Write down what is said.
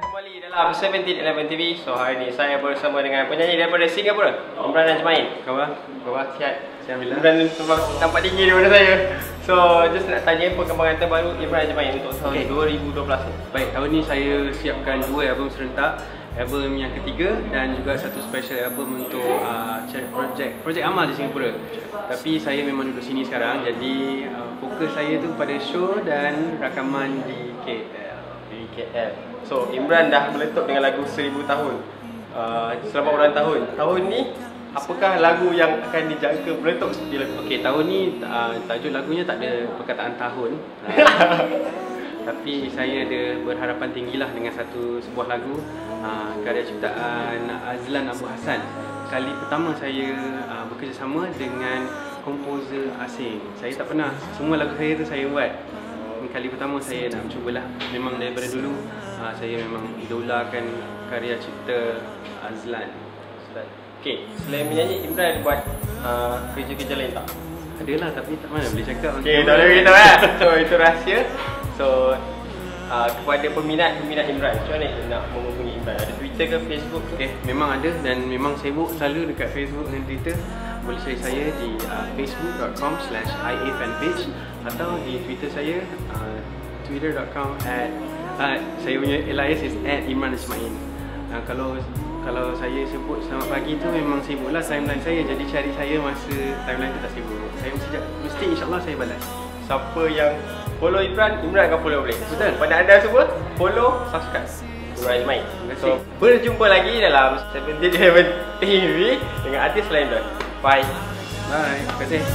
Kembali dalam 1711 TV. So hari ni saya bersama dengan penyanyi daripada Singapura, Imran Najmain. Khabar sihat? Imran nampak tinggi daripada saya. So just nak tanya perkembangan terbaru Imran Najmain untuk tahun 2012 ni. Baik, tahun ni saya siapkan 2 album serentak. Album yang ketiga dan juga satu special album untuk projek amal di Singapura. Tapi saya memang duduk sini sekarang, jadi fokus saya tu pada show dan rakaman di KL. So Imran dah meletup dengan lagu 1000 tahun. Selamat ulang tahun. Tahun ni apakah lagu yang akan dijangka meletup seperti lagu? Okey, tahun ni tajuk lagunya tak ada perkataan tahun. Tapi saya ada berharapan tinggilah dengan sebuah lagu karya ciptaan Azlan Abu Hassan. Kali pertama saya bekerjasama dengan komposer asing. Saya tak pernah, semua lagu saya tu saya buat. Kali pertama saya nak mencubalah. Memang daripada dulu saya memang idolakan karya cipta Azlan. Okey, selain menyanyi, Imran buat kerja-kerja lain tak? Adalah, tapi tak mana boleh cakap. Okey, tak boleh beritahu kan? So itu rahsia. So kepada peminat Imran, macam mana nak menghubungi Imran? Ada Twitter ke Facebook ke? Okay, memang ada dan memang sibuk selalu dekat Facebook dan Twitter. Boleh cari saya di facebook.com/iafanpage atau di Twitter saya twitter.com@ saya punya alias is @imranajmain. Kalau saya sebut selamat pagi tu memang sibuklah timeline saya, jadi cari saya masa timeline tu tak sibuk. Saya mesti insyaAllah saya balas. Siapa yang follow Imran akan follow balik. Betul. Pada anda semua, follow, subscribe Imran Najmain. So, berjumpa lagi dalam 1711 TV dengan artis lain. Bye. Bye. Terima kasih.